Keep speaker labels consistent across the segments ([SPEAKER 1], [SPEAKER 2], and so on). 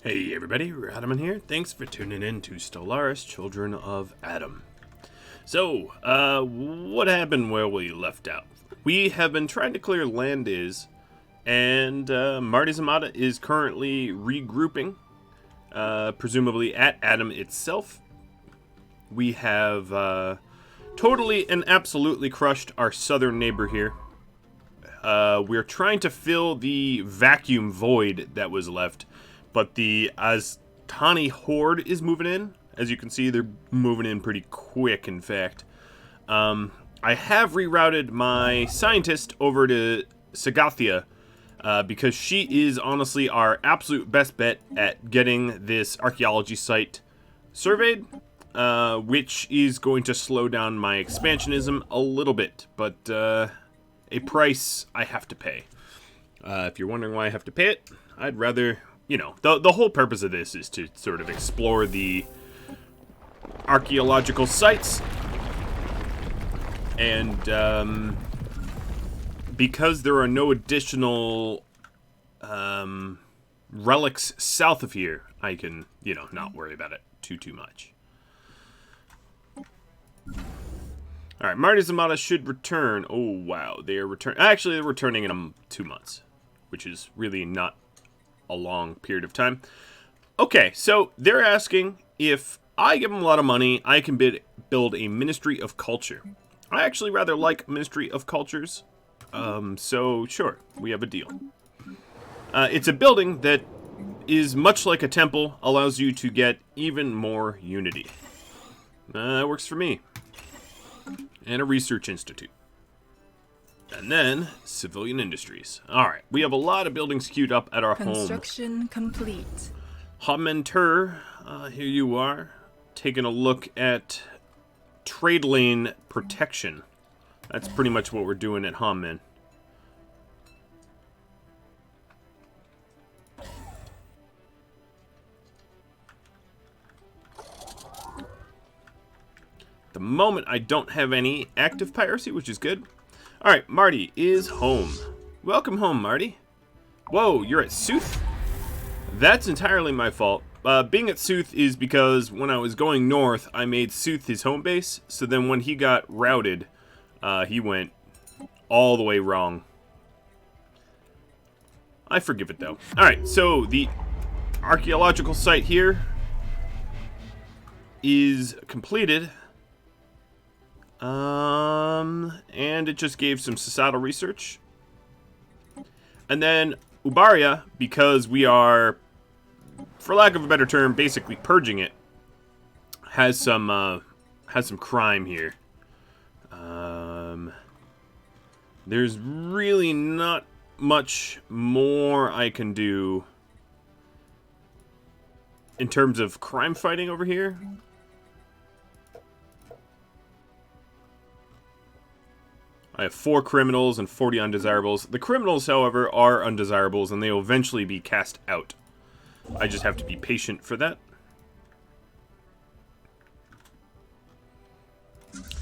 [SPEAKER 1] Hey everybody, Rhadamant here. Thanks for tuning in to Stellaris, Children of Adam. So, what happened where we left out? We have been trying to clear land and Marty Zamata is currently regrouping, presumably at Adam itself. We have totally and absolutely crushed our southern neighbor here. We're trying to fill the vacuum void that was left. But the Aztani horde is moving in. As you can see, they're moving in pretty quick, in fact. I have rerouted my scientist over to Sagathia because she is honestly our absolute best bet at getting this archaeology site surveyed, which is going to slow down my expansionism a little bit, but a price I have to pay. If you're wondering why I have to pay it, I'd rather... You know, the whole purpose of this is to sort of explore the archaeological sites. And because there are no additional relics south of here, I can, you know, not worry about it too much. Alright, Marty Zamata should return. Oh, wow. They are returning. Actually, they're returning in 2 months, which is really not a long period of time. Okay, so they're asking if I give them a lot of money, I can build a Ministry of Culture. I actually rather like Ministry of Cultures, so sure, we have a deal. It's a building that is much like a temple, allows you to get even more unity. That works for me. And a research institute. And then, civilian industries. Alright, we have a lot of buildings queued up at our home.
[SPEAKER 2] Construction complete.
[SPEAKER 1] Hamantur, here you are, taking a look at trade lane protection. That's pretty much what we're doing at Haman. At the moment, I don't have any active piracy, which is good. Alright, Marty is home. Welcome home, Marty. Whoa, you're at Sooth? That's entirely my fault. Being at Sooth is because when I was going north, I made Sooth his home base. So then when he got routed, he went all the way wrong. I forgive it, though. Alright, so the archaeological site here is completed. And it just gave some societal research. And then Ubaria, because we are, for lack of a better term, basically purging it, has some crime here. There's really not much more I can do in terms of crime fighting over here. I have 4 criminals and 40 undesirables. The criminals, however, are undesirables, and they will eventually be cast out. I just have to be patient for that.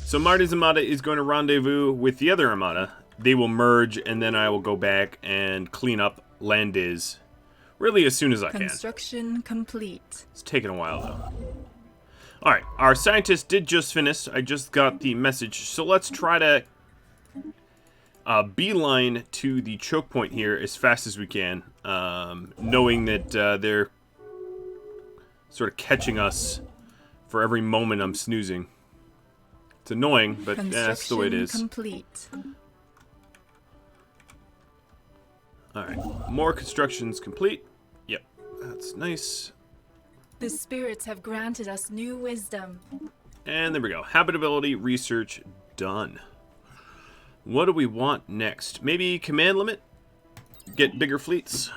[SPEAKER 1] So Marty Zamata is going to rendezvous with the other Armada. They will merge, and then I will go back and clean up Landiz really as soon as I can.
[SPEAKER 2] Construction complete.
[SPEAKER 1] It's taking a while, though. Alright, our scientist did just finish. I just got the message. So let's try to beeline to the choke point here as fast as we can, knowing that they're sort of catching us for every moment I'm snoozing. It's annoying, but that's the way it is.
[SPEAKER 2] Complete.
[SPEAKER 1] Alright, more constructions complete. Yep, that's nice.
[SPEAKER 2] The spirits have granted us new wisdom.
[SPEAKER 1] And there we go. Habitability research done. What do we want next? Maybe command limit? Get bigger fleets?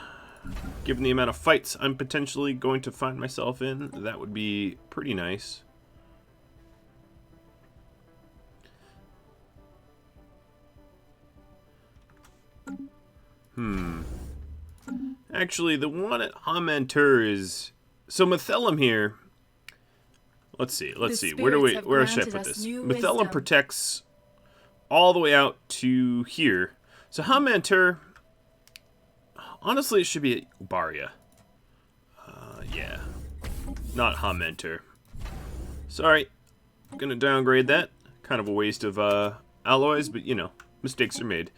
[SPEAKER 1] Given the amount of fights I'm potentially going to find myself in, that would be pretty nice. Actually, the one at Hamantur is... So Mythelum here... Let's see. Where should I put this? Mythelum protects all the way out to here. So Hamantur... Honestly, it should be at Ubaria. Yeah. Not Hamenter. Sorry. Gonna downgrade that. Kind of a waste of alloys, but you know, mistakes are made.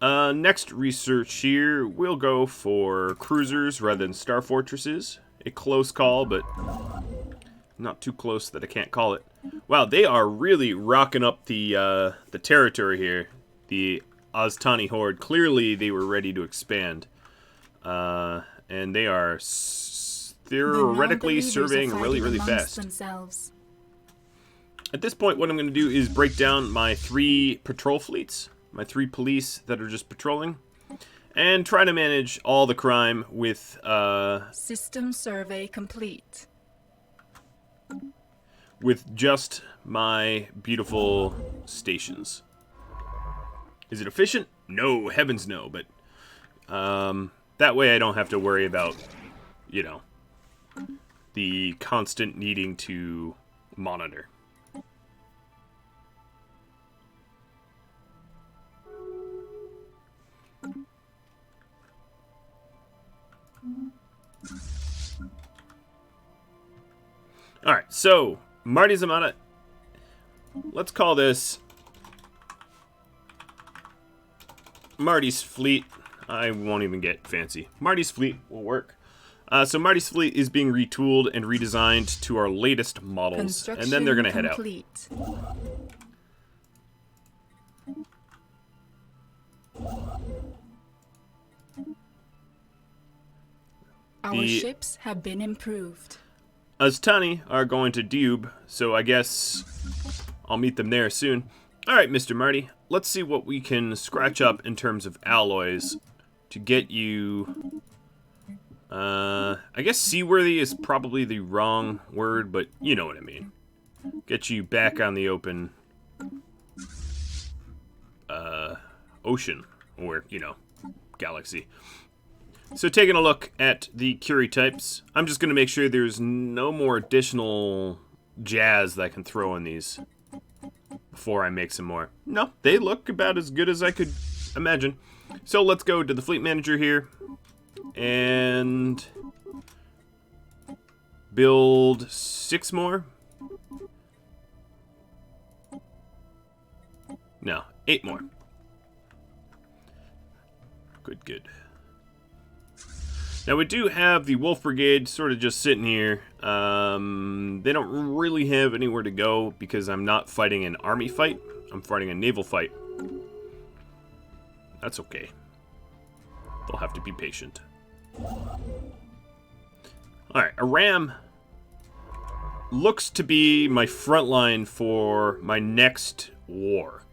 [SPEAKER 1] Next research here, we'll go for cruisers rather than star fortresses. A close call, but not too close that I can't call it. Wow, they are really rocking up the territory here. The Aztani horde. Clearly, they were ready to expand, and they are theoretically surveying really fast.
[SPEAKER 2] Themselves.
[SPEAKER 1] At this point, what I'm going to do is break down my 3 patrol fleets, my 3 police that are just patrolling, and try to manage all the crime with
[SPEAKER 2] System survey complete.
[SPEAKER 1] With just my beautiful stations. Is it efficient? No, heavens no, but that way I don't have to worry about, you know, the constant needing to monitor. Alright, so Marty Zamata, let's call this Marty's fleet. I won't even get fancy. Marty's fleet will work. So Marty's fleet is being retooled and redesigned to our latest models, and then they're going to head out.
[SPEAKER 2] Our ships have been improved.
[SPEAKER 1] Aztani are going to Dube, so I guess I'll meet them there soon. Alright, Mr. Marty, let's see what we can scratch up in terms of alloys to get you... I guess seaworthy is probably the wrong word, but you know what I mean. Get you back on the open ocean, or, you know, galaxy. So taking a look at the Curie types, I'm just going to make sure there's no more additional jazz that I can throw in these before I make some more. No, they look about as good as I could imagine. So let's go to the fleet manager here and build 6 more. No, 8 more. Good. Now we do have the Wolf Brigade sort of just sitting here. They don't really have anywhere to go because I'm not fighting an army fight. I'm fighting a naval fight. That's okay. They'll have to be patient. Alright, Aram looks to be my front line for my next war.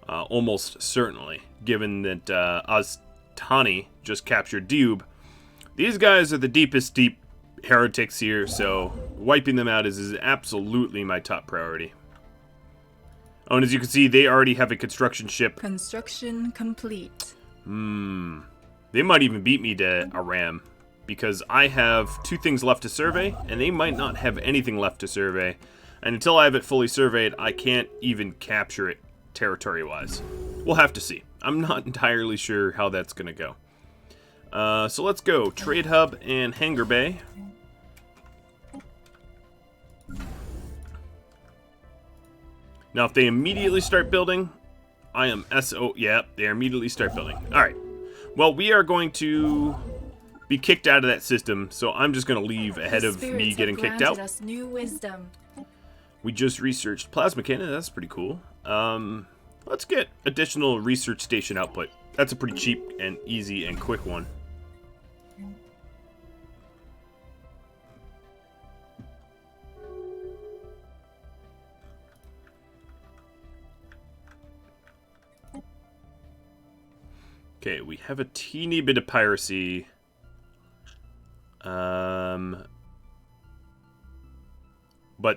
[SPEAKER 1] Almost certainly, given that Aztani just captured Dube. These guys are the deepest deep heretics here, so wiping them out is absolutely my top priority. Oh, and as you can see, they already have a construction ship.
[SPEAKER 2] Construction complete.
[SPEAKER 1] They might even beat me to Aram, because I have 2 things left to survey, and they might not have anything left to survey. And until I have it fully surveyed, I can't even capture it territory-wise. We'll have to see. I'm not entirely sure how that's going to go. So let's go. Trade Hub and Hangar Bay. Now, if they immediately start building, I am SO... Yeah, they immediately start building. Alright. Well, we are going to be kicked out of that system, so I'm just going to leave ahead of me getting kicked out.
[SPEAKER 2] Us new wisdom.
[SPEAKER 1] We just researched plasma cannon. That's pretty cool. Let's get additional research station output. That's a pretty cheap and easy and quick one. Okay, we have a teeny bit of piracy. But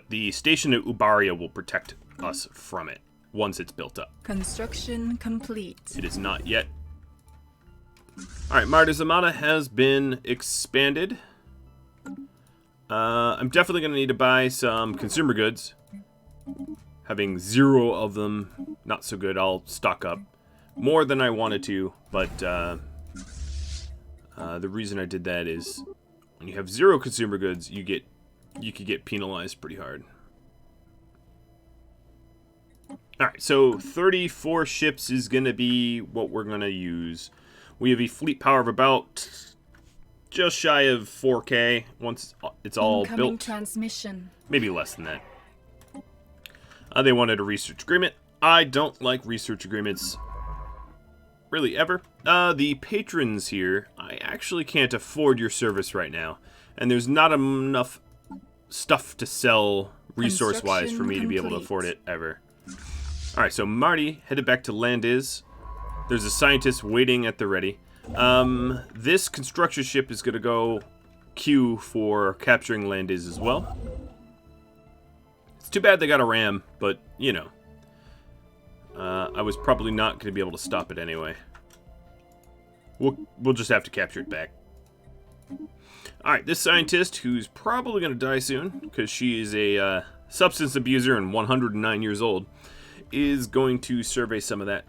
[SPEAKER 1] the station at Ubaria will protect us from it once it's built up.
[SPEAKER 2] Construction complete.
[SPEAKER 1] It is not yet. Alright, Marta Zamata has been expanded. I'm definitely going to need to buy some consumer goods. Having 0 of them, not so good. I'll stock up. More than I wanted to, but the reason I did that is and you have 0 consumer goods, you could get penalized pretty hard. Alright, so 34 ships is going to be what we're going to use. We have a fleet power of about just shy of 4K once it's all
[SPEAKER 2] Incoming
[SPEAKER 1] built.
[SPEAKER 2] transmission.
[SPEAKER 1] Maybe less than that. They wanted a research agreement. I don't like research agreements really ever. The patrons here, I actually can't afford your service right now. And there's not enough stuff to sell resource-wise for me to be able to afford it ever. Alright, so Marty headed back to Landiz. There's a scientist waiting at the ready. This construction ship is going to go queue for capturing Landiz as well. It's too bad they got a ram, but, you know. I was probably not going to be able to stop it anyway. We'll just have to capture it back. Alright, this scientist, who's probably going to die soon, because she is a substance abuser and 109 years old, is going to survey some of that.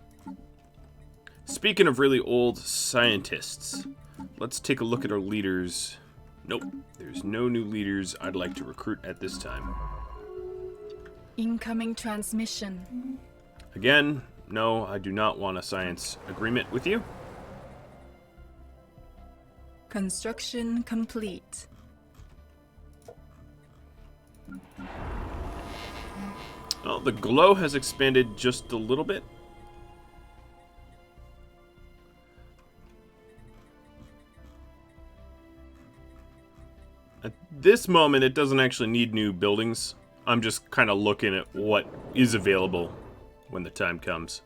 [SPEAKER 1] Speaking of really old scientists, let's take a look at our leaders. Nope, there's no new leaders I'd like to recruit at this time.
[SPEAKER 2] Incoming transmission.
[SPEAKER 1] Again, no, I do not want a science agreement with you.
[SPEAKER 2] Construction complete.
[SPEAKER 1] Well, the glow has expanded just a little bit. At this moment, it doesn't actually need new buildings. I'm just kind of looking at what is available when the time comes.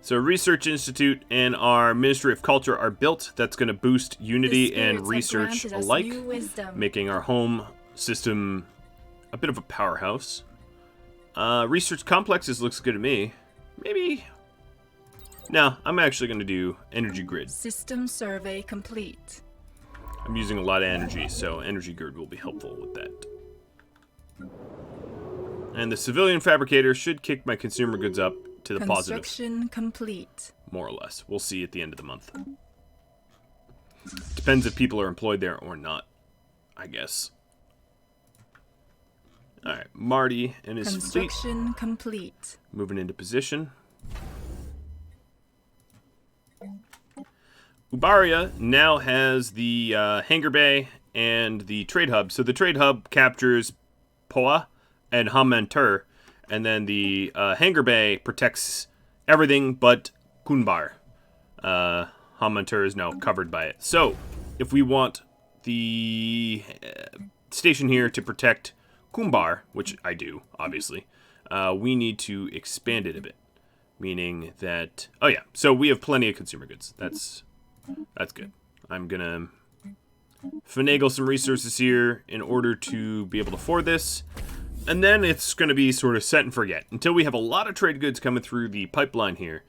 [SPEAKER 1] So Research Institute and our Ministry of Culture are built. That's going to boost unity and research alike, making our home system a bit of a powerhouse. Research complexes looks good to me. Maybe. No, I'm actually going to do energy grid.
[SPEAKER 2] System survey complete.
[SPEAKER 1] I'm using a lot of energy, so energy grid will be helpful with that. And the civilian fabricator should kick my consumer goods up to the positive.
[SPEAKER 2] Construction complete.
[SPEAKER 1] More or less. We'll see at the end of the month. Depends if people are employed there or not, I guess. Alright, Marty and his fleet.
[SPEAKER 2] Construction complete.
[SPEAKER 1] Moving into position. Ubaria now has the hangar bay and the trade hub. So the trade hub captures Poa and Hamantur, and then the hangar bay protects everything but Kunbar. Hamantur is now covered by it. So if we want the station here to protect Kumbar, which I do, obviously, we need to expand it a bit. Meaning that... Oh yeah, so we have plenty of consumer goods. That's good. I'm gonna finagle some resources here in order to be able to afford this. And then it's going to be sort of set and forget. Until we have a lot of trade goods coming through the pipeline here,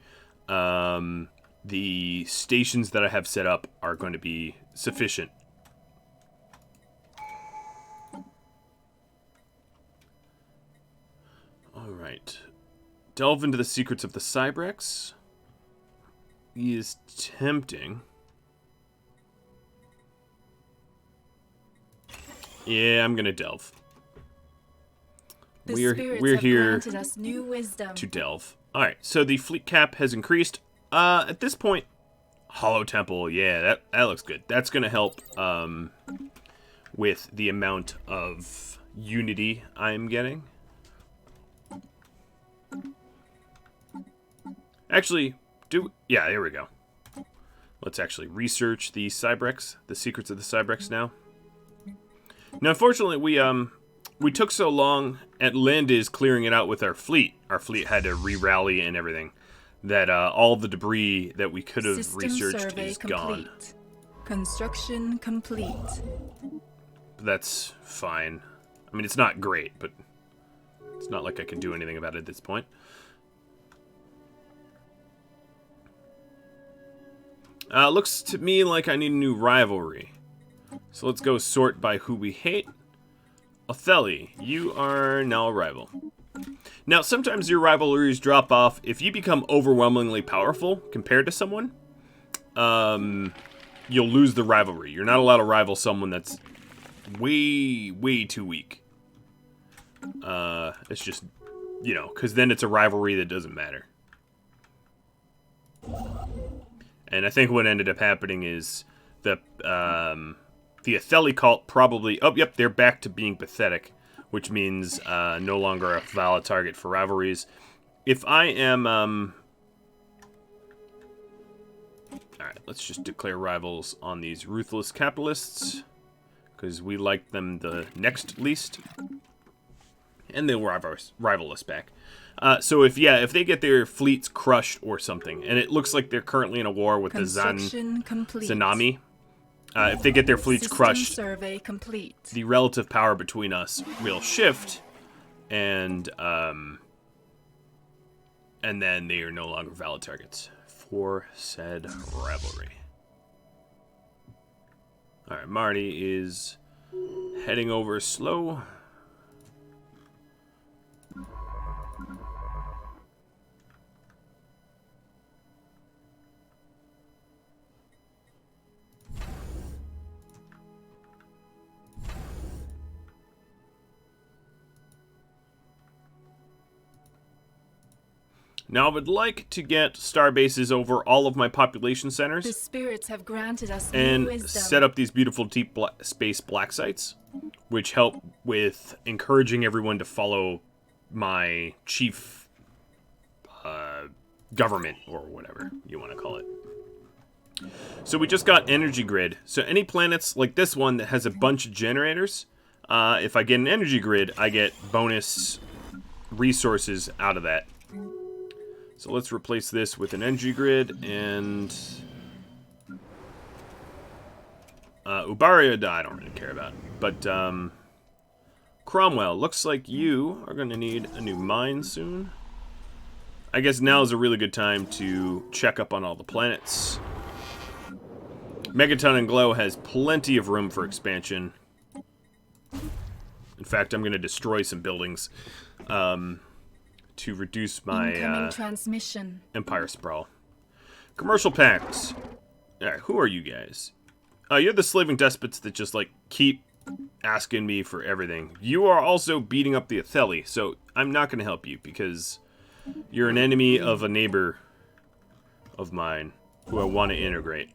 [SPEAKER 1] the stations that I have set up are going to be sufficient. Alright. Delve into the secrets of the Cybrex. He is tempting. Yeah, I'm going to delve. We're here
[SPEAKER 2] us new wisdom.
[SPEAKER 1] to delve. Alright, so the fleet cap has increased. At this point, Hollow Temple, yeah, that looks good. That's going to help with the amount of unity I'm getting. Actually, yeah, there we go. Let's actually research the Cybrex, the secrets of the Cybrex now. Now, unfortunately, we took so long at Landiz clearing it out with our fleet. Our fleet had to re-rally and everything. That all the debris that we could have researched is gone.
[SPEAKER 2] Construction complete.
[SPEAKER 1] That's fine. I mean, it's not great, but it's not like I can do anything about it at this point. Looks to me like I need a new rivalry. So let's go sort by who we hate. Otheli, you are now a rival. Now, sometimes your rivalries drop off if you become overwhelmingly powerful compared to someone. you'll lose the rivalry. You're not allowed to rival someone that's way too weak. It's just, you know, because then it's a rivalry that doesn't matter. And I think what ended up happening is the Atheli cult probably... Oh, yep, they're back to being pathetic, which means no longer a valid target for rivalries. If I am... Alright, let's just declare rivals on these ruthless capitalists, because we like them the next least. And they'll rival us back. So if they get their fleets crushed or something, and it looks like they're currently in a war with the Zanami, if they get their fleets crushed,
[SPEAKER 2] survey complete.
[SPEAKER 1] The relative power between us will shift, and then they are no longer valid targets for said rivalry. Alright, Marty is heading over slow. Now, I would like to get star bases over all of my population centers.
[SPEAKER 2] The spirits have granted us new
[SPEAKER 1] and
[SPEAKER 2] wisdom.
[SPEAKER 1] Set up these beautiful deep space black sites, which help with encouraging everyone to follow my chief government, or whatever you want to call it. So we just got energy grid. So any planets like this one that has a bunch of generators, if I get an energy grid, I get bonus resources out of that. So let's replace this with an energy grid, and Ubaria, I don't really care about. But Cromwell, looks like you are going to need a new mine soon. I guess now is a really good time to check up on all the planets. Megaton and Glow has plenty of room for expansion. In fact, I'm going to destroy some buildings. To reduce my
[SPEAKER 2] transmission.
[SPEAKER 1] Empire sprawl. Commercial pacts. Alright, who are you guys? You're the slaving despots that just, like, keep asking me for everything. You are also beating up the Atheli, so I'm not going to help you, because you're an enemy of a neighbor of mine who I want to integrate.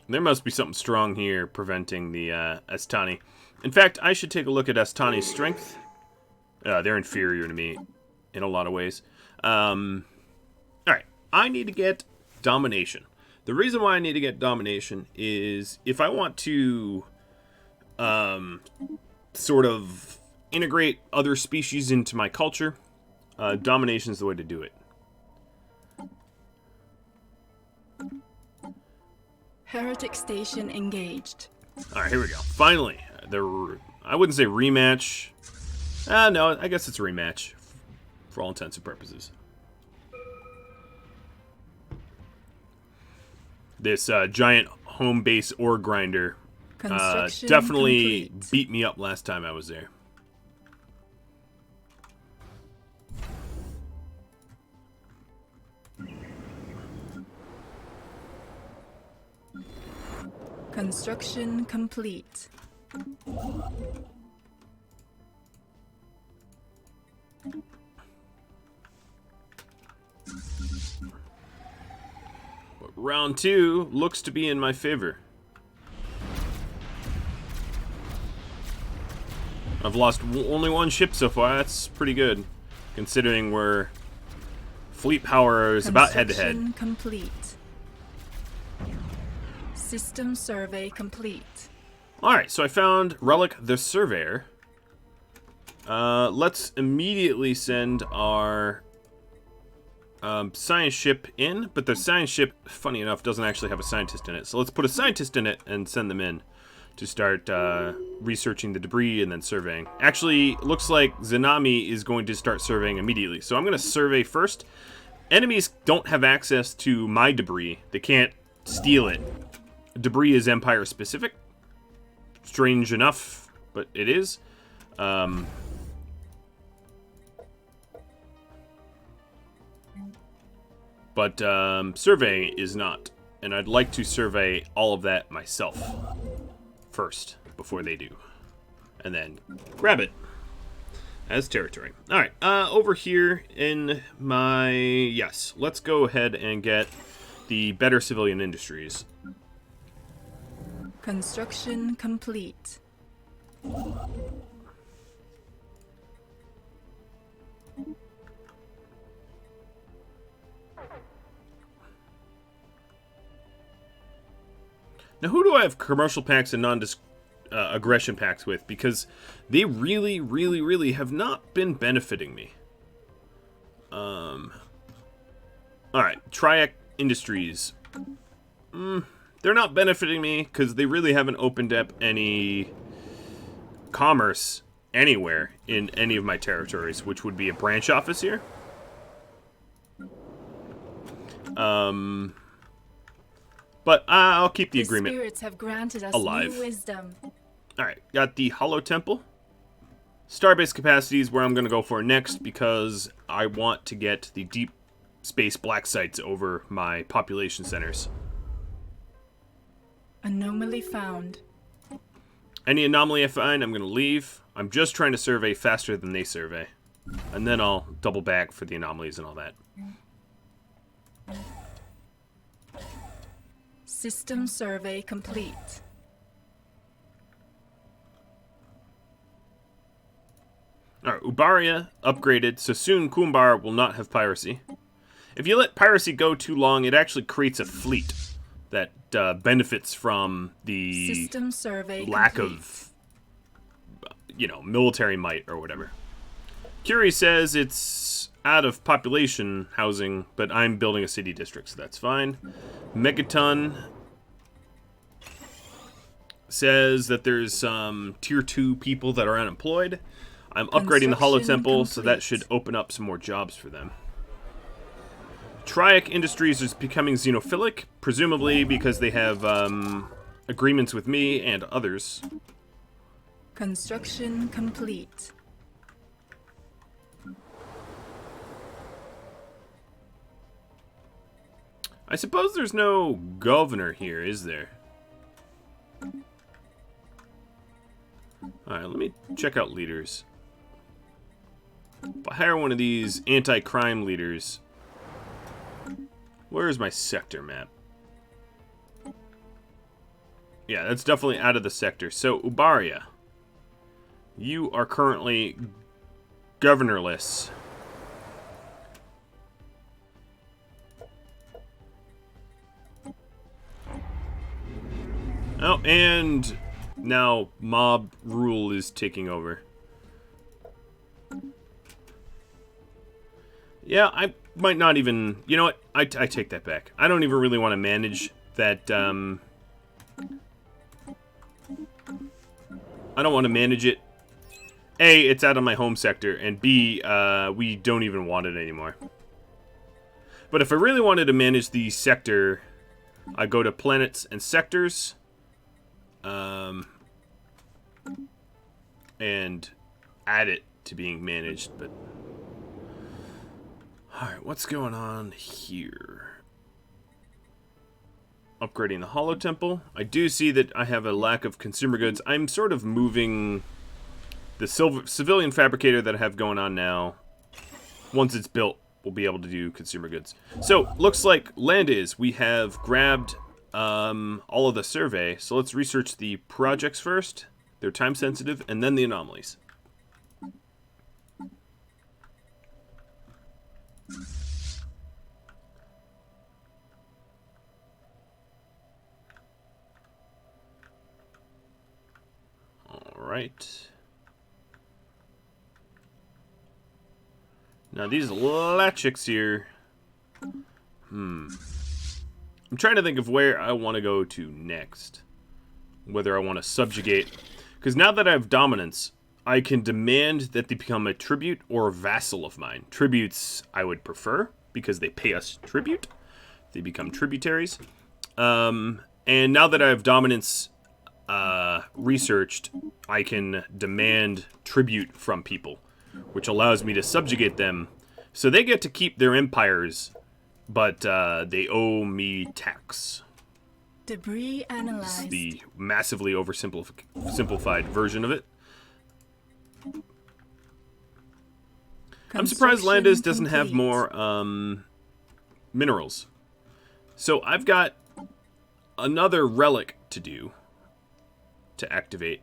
[SPEAKER 1] There must be something strong here preventing the Astani. In fact, I should take a look at Astani's strength. They're inferior to me in a lot of ways. Alright, I need to get domination. The reason why I need to get domination is if I want to sort of integrate other species into my culture, domination is the way to do it.
[SPEAKER 2] Heretic station engaged.
[SPEAKER 1] Alright, here we go. Finally. I wouldn't say rematch. No, I guess it's a rematch. For all intents and purposes. This giant home base ore grinder definitely beat me up last time I was there.
[SPEAKER 2] Construction complete.
[SPEAKER 1] But round 2 looks to be in my favor. I've lost only one ship so far. That's pretty good, considering we're fleet power is about head-to-head.
[SPEAKER 2] Construction complete. System survey complete.
[SPEAKER 1] Alright, so I found Relic the Surveyor. Let's immediately send our science ship in, but the science ship, funny enough, doesn't actually have a scientist in it. So let's put a scientist in it and send them in to start researching the debris and then surveying. Actually, looks like Zanami is going to start surveying immediately. So I'm going to survey first. Enemies don't have access to my debris. They can't steal it. Debris is Empire specific. Strange enough, but it is. But surveying is not. And I'd like to survey all of that myself first, before they do. And then grab it as territory. Alright, over here in my... Yes, let's go ahead and get the better civilian industries.
[SPEAKER 2] Construction complete.
[SPEAKER 1] Now, who do I have commercial packs and non-aggression packs with? Because they really, really, really have not been benefiting me. Alright, Triac Industries. They're not benefiting me because they really haven't opened up any commerce anywhere in any of my territories, which would be a branch office here. But I'll keep the agreement
[SPEAKER 2] spirits have granted us
[SPEAKER 1] alive.
[SPEAKER 2] new wisdom.
[SPEAKER 1] Alright, got the Hollow Temple. Starbase capacity is where I'm going to go for next because I want to get the deep space black sites over my population centers.
[SPEAKER 2] Anomaly found.
[SPEAKER 1] Any anomaly I find, I'm going to leave. I'm just trying to survey faster than they survey. And then I'll double back for the anomalies and all that.
[SPEAKER 2] System survey complete.
[SPEAKER 1] Alright, Ubaria upgraded, so soon Kumbar will not have piracy. If you let piracy go too long, it actually creates a fleet that benefits from the
[SPEAKER 2] System survey
[SPEAKER 1] lack
[SPEAKER 2] complete.
[SPEAKER 1] of, you know, military might or whatever. Curie says it's out of population housing, but I'm building a city district, so that's fine. Megaton says that there's some tier 2 people that are unemployed. I'm upgrading the Hollow Temple, so that should open up some more jobs for them. Triac Industries is becoming xenophilic, presumably because they have agreements with me and others.
[SPEAKER 2] Construction complete.
[SPEAKER 1] I suppose there's no governor here, is there? Alright, let me check out leaders. If I hire one of these anti-crime leaders... Where is my sector map? Yeah, that's definitely out of the sector. So, Ubaria. You are currently governorless. Oh, and now mob rule is taking over. Yeah, I might not even... You know what? I take that back. I don't even really want to manage that... I don't want to manage it. A, it's out of my home sector, and B, we don't even want it anymore. But if I really wanted to manage the sector, I go to planets and sectors... and add it to being managed, but... Alright, what's going on here? Upgrading the Hollow Temple. I do see that I have a lack of consumer goods. I'm sort of moving the civilian fabricator that I have going on now. Once it's built, we'll be able to do consumer goods. So, looks like land is. We have grabbed all of the survey. So let's research the projects first. They're time sensitive, and then the anomalies. Alright. Now these Lachiks here. I'm trying to think of where I want to go to next. Whether I want to subjugate. Because now that I have dominance, I can demand that they become a tribute or a vassal of mine. Tributes I would prefer, because they pay us tribute. They become tributaries. And now that I have dominance researched, I can demand tribute from people, which allows me to subjugate them. So they get to keep their empires, but they owe me tax.
[SPEAKER 2] Debris
[SPEAKER 1] This is
[SPEAKER 2] analyzed.
[SPEAKER 1] the massively oversimplified version of it. I'm surprised Landis doesn't have more minerals. So I've got another relic to do to activate.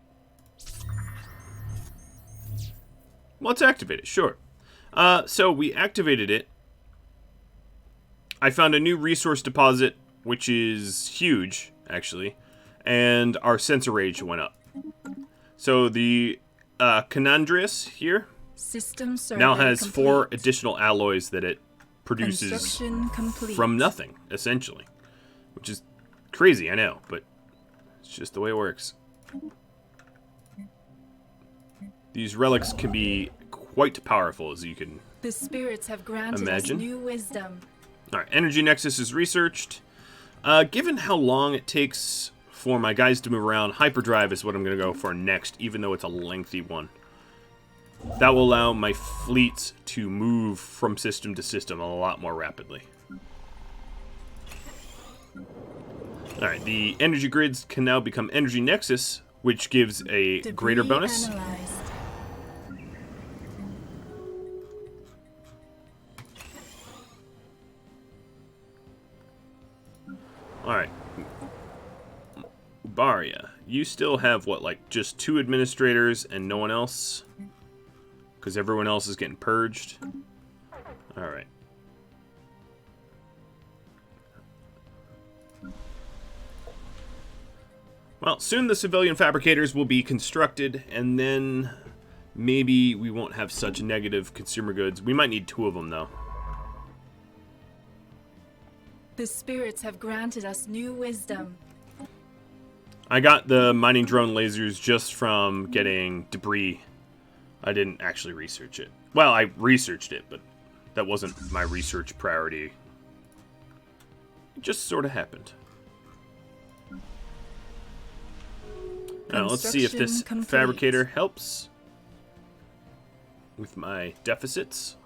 [SPEAKER 1] Let's activate it, sure. So we activated it. I found a new resource deposit, which is huge, actually. And our sensor range went up. So the Canandrius here
[SPEAKER 2] System survey
[SPEAKER 1] now has
[SPEAKER 2] complete.
[SPEAKER 1] 4 additional alloys that it produces
[SPEAKER 2] Construction complete.
[SPEAKER 1] from nothing, essentially. Which is crazy, I know, but it's just the way it works. These relics can be quite powerful, as you can
[SPEAKER 2] The spirits have granted
[SPEAKER 1] imagine.
[SPEAKER 2] us new wisdom.
[SPEAKER 1] Alright, Energy Nexus is researched. Given how long it takes for my guys to move around, Hyperdrive is what I'm going to go for next, even though it's a lengthy one. That will allow my fleets to move from system to system a lot more rapidly. Alright, the energy grids can now become Energy Nexus, which gives a greater
[SPEAKER 2] Debris
[SPEAKER 1] bonus.
[SPEAKER 2] analyzed.
[SPEAKER 1] Alright. Baria, you still have, what, like, just 2 administrators and no one else? Because everyone else is getting purged? Alright. Well, soon the civilian fabricators will be constructed, and then maybe we won't have such negative consumer goods. We might need 2 of them, though.
[SPEAKER 2] The spirits have granted us new wisdom.
[SPEAKER 1] I got the mining drone lasers just from getting debris. I didn't actually research it. Well, I researched it, but that wasn't my research priority. It just sort of happened. Now, let's see if this
[SPEAKER 2] Construction complete.
[SPEAKER 1] fabricator helps with my deficits.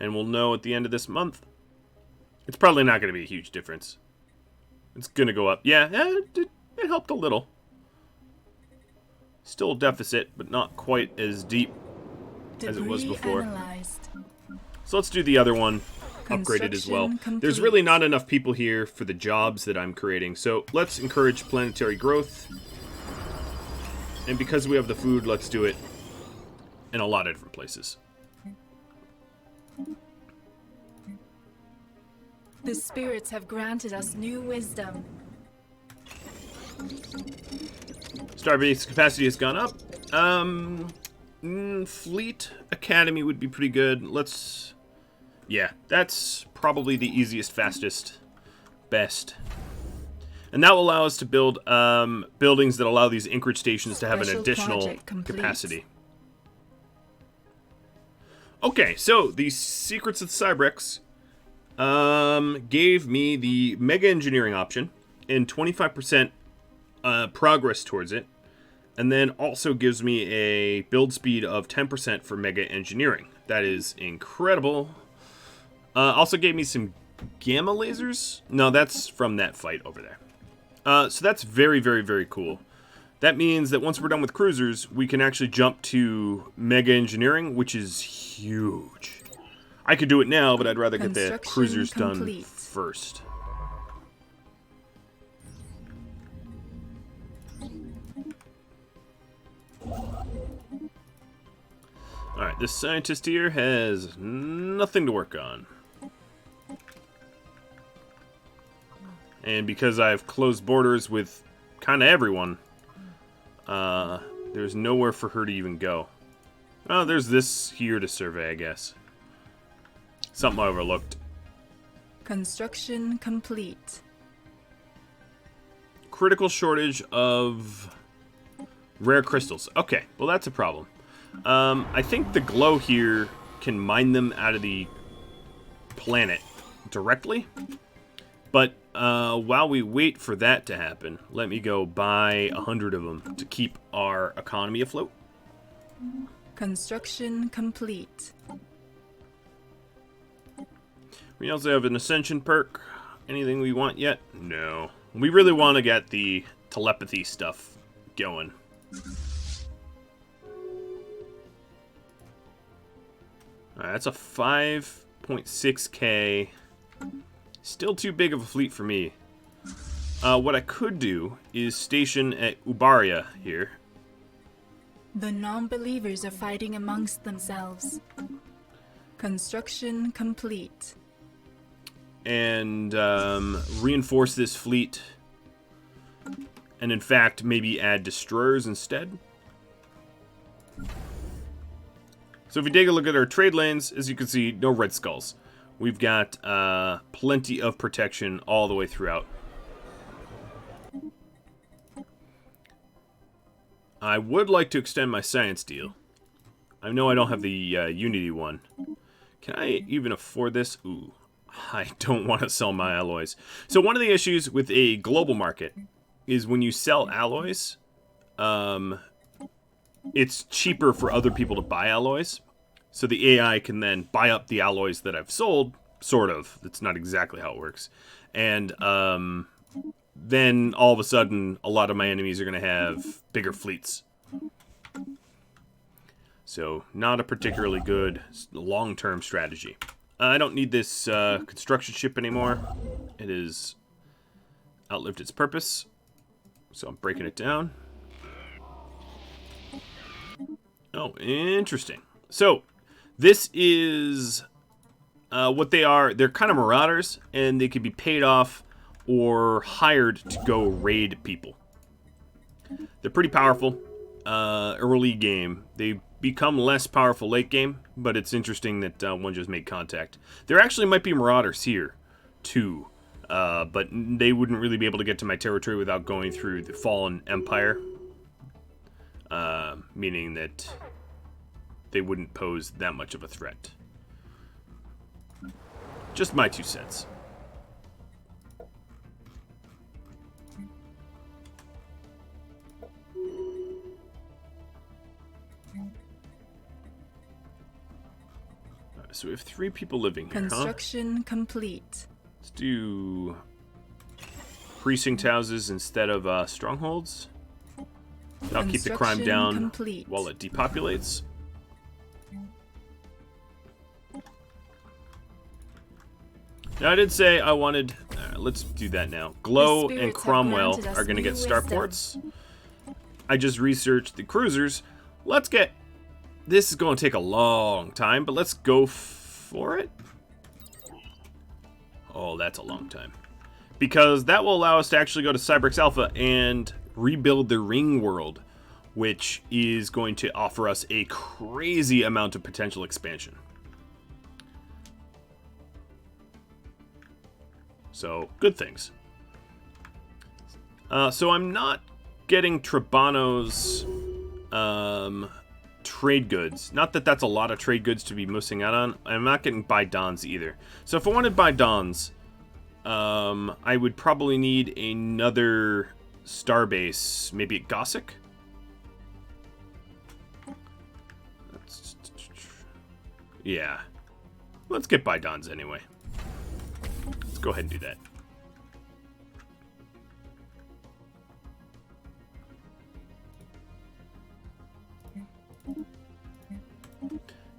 [SPEAKER 1] And we'll know at the end of this month. It's probably not going to be a huge difference. It's going to go up. Yeah, it helped a little. Still a deficit, but not quite as deep as it was
[SPEAKER 2] Debris
[SPEAKER 1] before.
[SPEAKER 2] analyzed.
[SPEAKER 1] So let's do the other one upgraded as well.
[SPEAKER 2] Construction
[SPEAKER 1] There's
[SPEAKER 2] complete.
[SPEAKER 1] really not enough people here for the jobs that I'm creating. So let's encourage planetary growth. And because we have the food, let's do it in a lot of different places.
[SPEAKER 2] The spirits have granted us new wisdom.
[SPEAKER 1] Starbase capacity has gone up. Fleet Academy would be pretty good. Let's... Yeah, that's probably the easiest, fastest, best. And that will allow us to build buildings that allow these Anchorage stations to have an
[SPEAKER 2] Special
[SPEAKER 1] additional
[SPEAKER 2] project complete.
[SPEAKER 1] capacity. Okay, so the Secrets of the Cybrex gave me the Mega Engineering option and 25% progress towards it. And then also gives me a build speed of 10% for Mega Engineering. That is incredible. Also gave me some gamma lasers. No, that's from that fight over there. So that's very, very, very cool. That means that once we're done with cruisers, we can actually jump to Mega Engineering, which is huge. I could do it now, but I'd rather get the
[SPEAKER 2] Construction
[SPEAKER 1] cruisers
[SPEAKER 2] complete.
[SPEAKER 1] done first. Alright, this scientist here has nothing to work on. And because I've closed borders with kind of everyone, there's nowhere for her to even go. Oh, there's this here to survey, I guess. Something I overlooked.
[SPEAKER 2] Construction complete.
[SPEAKER 1] Critical shortage of rare crystals. Okay, well that's a problem. I think the glow here can mine them out of the planet directly, but while we wait for that to happen, let me go buy 100 of them to keep our economy afloat.
[SPEAKER 2] Construction complete.
[SPEAKER 1] We also have an Ascension perk. Anything we want yet? No. We really want to get the telepathy stuff going. Alright, that's a 5.6k. Still too big of a fleet for me. What I could do is station at Ubaria here.
[SPEAKER 2] The non-believers are fighting amongst themselves. Construction complete.
[SPEAKER 1] And reinforce this fleet. And in fact, maybe add destroyers instead. So if we take a look at our trade lanes, as you can see, no Red Skulls. We've got plenty of protection all the way throughout. I would like to extend my science deal. I know I don't have the Unity one. Can I even afford this? Ooh, I don't want to sell my alloys. So one of the issues with a global market is when you sell alloys, it's cheaper for other people to buy alloys. So the AI can then buy up the alloys that I've sold, sort of. That's not exactly how it works. And then all of a sudden, a lot of my enemies are going to have bigger fleets. So not a particularly good long-term strategy. I don't need this construction ship anymore. It has outlived its purpose. So I'm breaking it down. Oh, interesting. So this is what they are. They're kind of marauders, and they can be paid off or hired to go raid people. They're pretty powerful early game. They become less powerful late game, but it's interesting that one just made contact. There actually might be marauders here, too, but they wouldn't really be able to get to my territory without going through the Fallen Empire, meaning that they wouldn't pose that much of a threat. Just my 2 cents. So we have 3 people living here,
[SPEAKER 2] Construction complete.
[SPEAKER 1] Let's do precinct houses instead of strongholds. That'll keep the crime down
[SPEAKER 2] complete.
[SPEAKER 1] while it depopulates. Now, I did say I wanted... let's do that now. Glow and Cromwell are going to get starports. I just researched the cruisers. Let's get... This is going to take a long time, but let's go for it. Oh, that's a long time. Because that will allow us to actually go to Cyberx Alpha and rebuild the Ring World, which is going to offer us a crazy amount of potential expansion. So, good things. So I'm not getting Trabano's trade goods. Not that that's a lot of trade goods to be missing out on. I'm not getting Bidons either. So if I wanted Bidons, I would probably need another starbase, maybe at Gossick. Yeah. Let's get Bidons anyway. Let's go ahead and do that.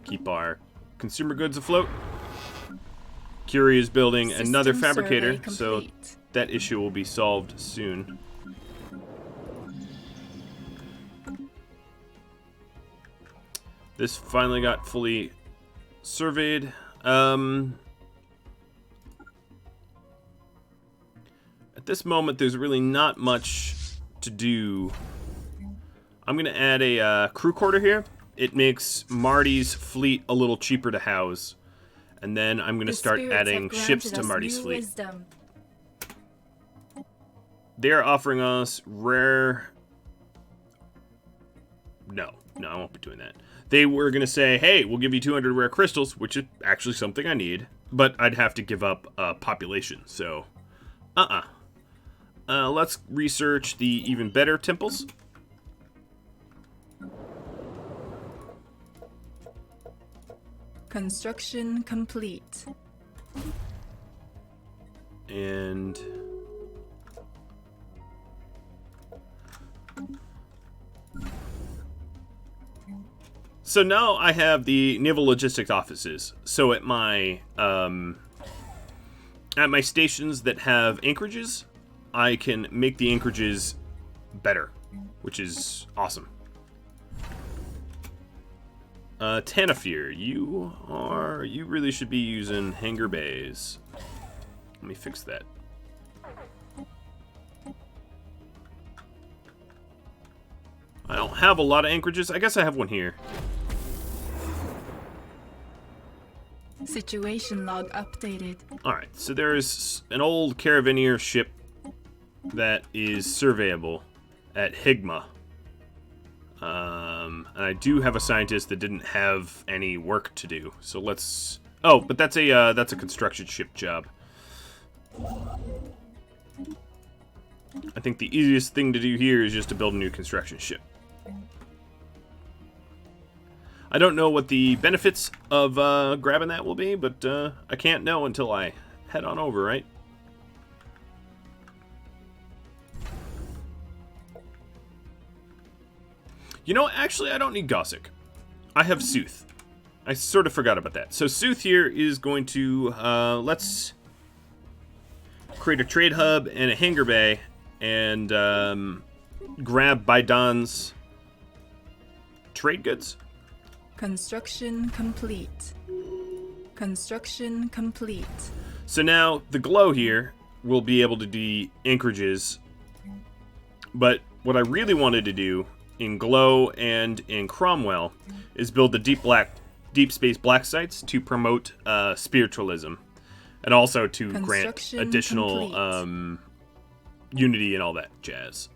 [SPEAKER 1] Keep our consumer goods afloat. Curie is building another fabricator, so that issue will be solved soon. This finally got fully surveyed. At this moment, there's really not much to do. I'm going to add a crew quarter here. It makes Marty's fleet a little cheaper to house. And then I'm going to start adding ships to Marty's fleet. They're offering us rare... No, I won't be doing that. They were going to say, hey, we'll give you 200 rare crystals, which is actually something I need. But I'd have to give up population, so Let's research the even better temples.
[SPEAKER 2] Construction complete.
[SPEAKER 1] And so now I have the naval logistics offices. So at my stations that have anchorages, I can make the anchorages better, which is awesome. Tanafir, you really should be using hangar bays. Let me fix that. I don't have a lot of anchorages. I guess I have one here.
[SPEAKER 2] Situation log updated.
[SPEAKER 1] Alright, so there's an old Caravaneer ship that is surveyable at Higma. And I do have a scientist that didn't have any work to do. So let's... Oh, but that's a construction ship job. I think the easiest thing to do here is just to build a new construction ship. I don't know what the benefits of grabbing that will be, but I can't know until I head on over, right? You know, actually, I don't need Gossick. I have Sooth. I sort of forgot about that. So Sooth here is going to, let's create a trade hub and a hangar bay and grab Baidan's trade goods.
[SPEAKER 2] Construction complete. Construction complete.
[SPEAKER 1] So now the glow here will be able to do anchorages, but what I really wanted to do in Glow and in Cromwell is build the deep space black sites to promote spiritualism, and also to grant additional unity and all that jazz.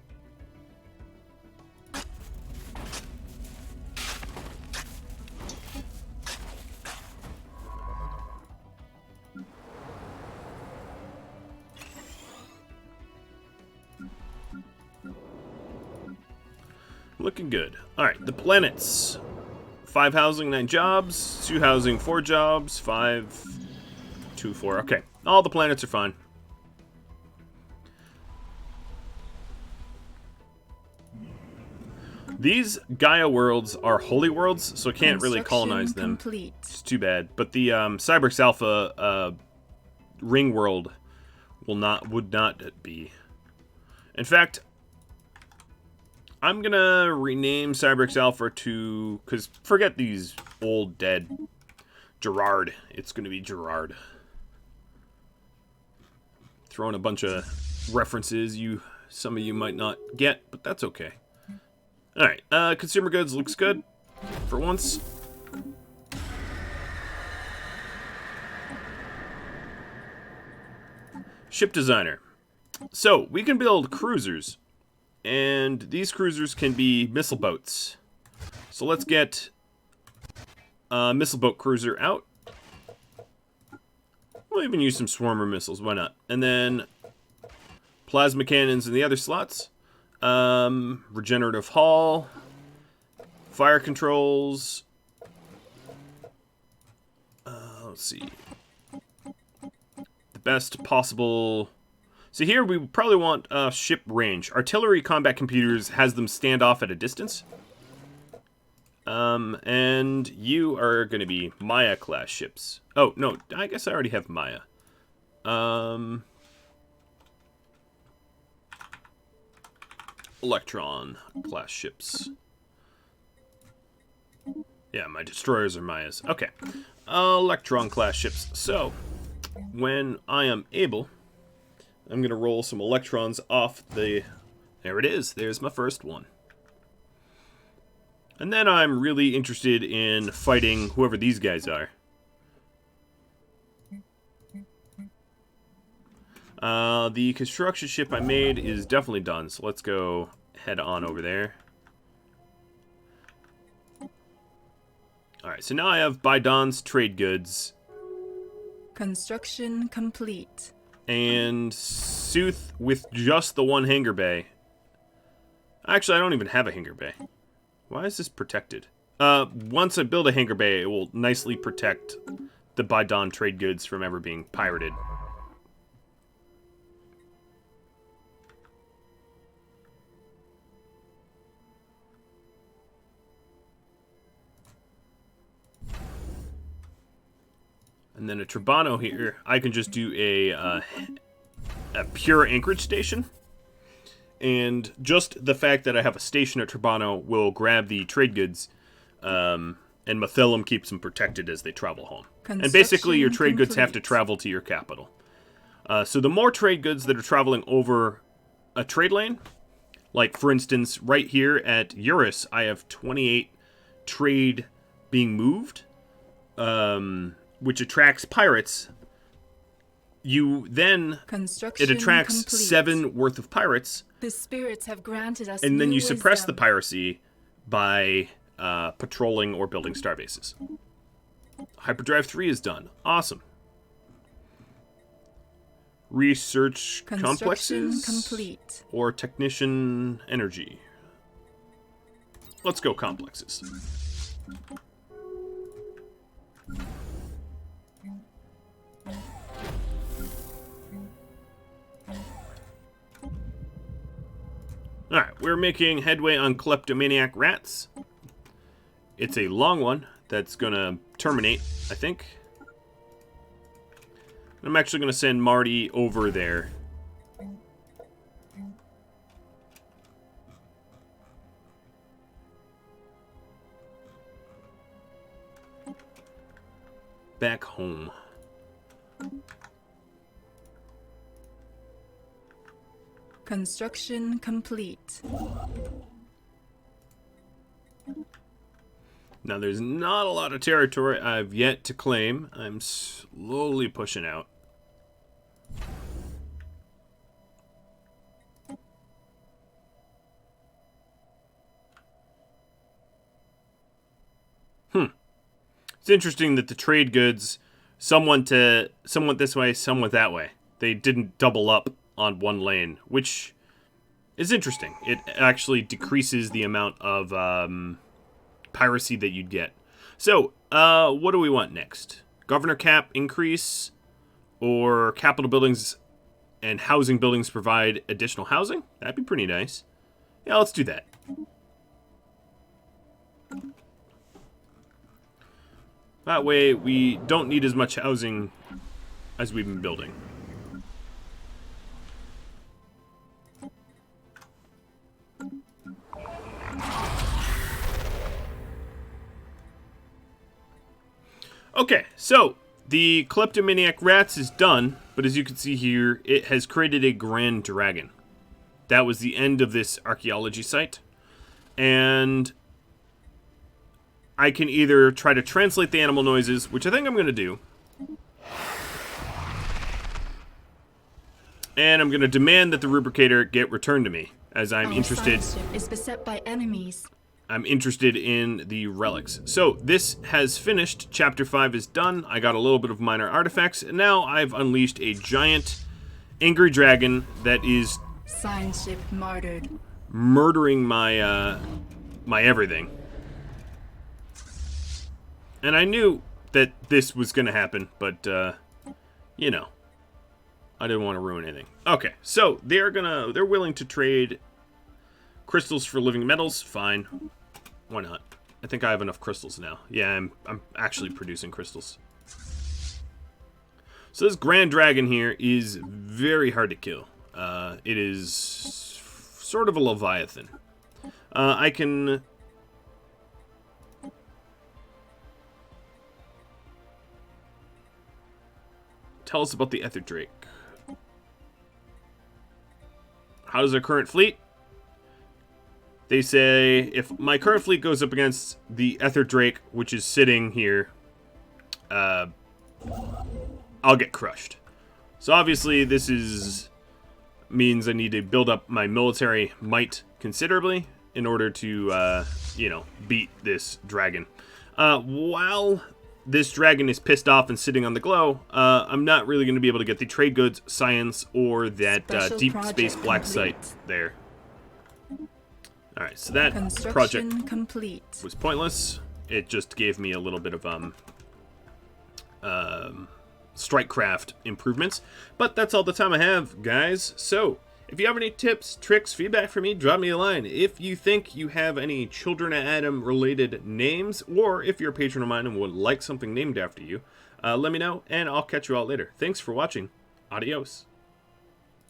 [SPEAKER 1] Looking good. Alright, the planets. 5 housing, 9 jobs. 2 housing, 4 jobs. 5, 2, 4. Okay, all the planets are fine. These Gaia worlds are holy worlds, so I can't really colonize them.
[SPEAKER 2] Complete.
[SPEAKER 1] It's too bad. But the Cyberx Alpha ring world would not be. In fact, I'm gonna rename Cyberx Alpha to, because forget these old dead Gerard. It's gonna be Gerard. Throwing a bunch of references some of you might not get, but that's okay. All right, consumer goods looks good for once. Ship designer. So we can build cruisers. And these cruisers can be missile boats. So let's get a missile boat cruiser out. We'll even use some swarmer missiles, why not? And then plasma cannons in the other slots. Regenerative hull. Fire controls. Let's see. The best possible... So here we probably want ship range. Artillery combat computers has them stand off at a distance. And you are going to be Maya class ships. Oh, no, I guess I already have Maya. Electron class ships. Yeah, my destroyers are Mayas. Okay. Electron class ships. So, when I am able... I'm going to roll some electrons off the... There it is. There's my first one. And then I'm really interested in fighting whoever these guys are. The construction ship I made is definitely done, so let's go head on over there. Alright, so now I have Baidan's trade goods.
[SPEAKER 2] Construction complete.
[SPEAKER 1] And Sooth with just the one hangar bay. Actually, I don't even have a hangar bay. Why is this protected? Once I build a hangar bay, it will nicely protect the by dawn trade goods from ever being pirated. And then a Tribano here, I can just do a pure anchorage station. And just the fact that I have a station at Tribano will grab the trade goods, and Mathilum keeps them protected as they travel home. And basically your trade goods have to travel to your capital. So the more trade goods that are traveling over a trade lane, like for instance right here at Eurus, I have 28 trade being moved, which attracts pirates. You then, it attracts complete. 7 worth of pirates.
[SPEAKER 2] The spirits have granted us
[SPEAKER 1] and then you
[SPEAKER 2] wisdom.
[SPEAKER 1] suppress the piracy by patrolling or building starbases. Hyperdrive 3 is done. Awesome. Research complexes
[SPEAKER 2] complete.
[SPEAKER 1] Or technician energy. Let's go complexes. Alright, we're making headway on kleptomaniac rats. It's a long one that's gonna terminate, I think. I'm actually gonna send Marty over there. Back home.
[SPEAKER 2] Construction complete.
[SPEAKER 1] Now, there's not a lot of territory I've yet to claim. I'm slowly pushing out. It's interesting that the trade goods, somewhat this way, somewhat that way. They didn't double up on one lane, which is interesting. It actually decreases the amount of piracy that you'd get. So, what do we want next? Governor cap increase, or capital buildings and housing buildings provide additional housing? That'd be pretty nice. Yeah, let's do that. That way, we don't need as much housing as we've been building. Okay, so the kleptomaniac rats is done, but as you can see here, it has created a grand dragon. That was the end of this archaeology site. And I can either try to translate the animal noises, which I think I'm going to do. And I'm going to demand that the rubricator get returned to me, as I'm interested.
[SPEAKER 2] Is beset by enemies.
[SPEAKER 1] I'm interested in the relics. So this has finished. Chapter 5 is done. I got a little bit of minor artifacts, and now I've unleashed a giant angry dragon that is
[SPEAKER 2] Science ship martyred.
[SPEAKER 1] Murdering my my everything. And I knew that this was going to happen, but you know, I didn't want to ruin anything. Okay, so they're willing to trade crystals for living metals. Fine. Why not? I think I have enough crystals now. Yeah, I'm actually producing crystals. So this Grand Dragon here is very hard to kill. It is sort of a Leviathan. I can tell us about the Ether Drake. How does our current fleet? They say, if my current fleet goes up against the Ether Drake, which is sitting here, I'll get crushed. So obviously this means I need to build up my military might considerably in order to, you know, beat this dragon. While this dragon is pissed off and sitting on the glow, I'm not really going to be able to get the trade goods, science, or that deep space black site there. Alright, so that project
[SPEAKER 2] complete.
[SPEAKER 1] was pointless. It just gave me a little bit of strikecraft improvements. But that's all the time I have, guys. So, if you have any tips, tricks, feedback for me, drop me a line. If you think you have any Children of Adam related names, or if you're a patron of mine and would like something named after you, let me know, and I'll catch you all later. Thanks for watching. Adios.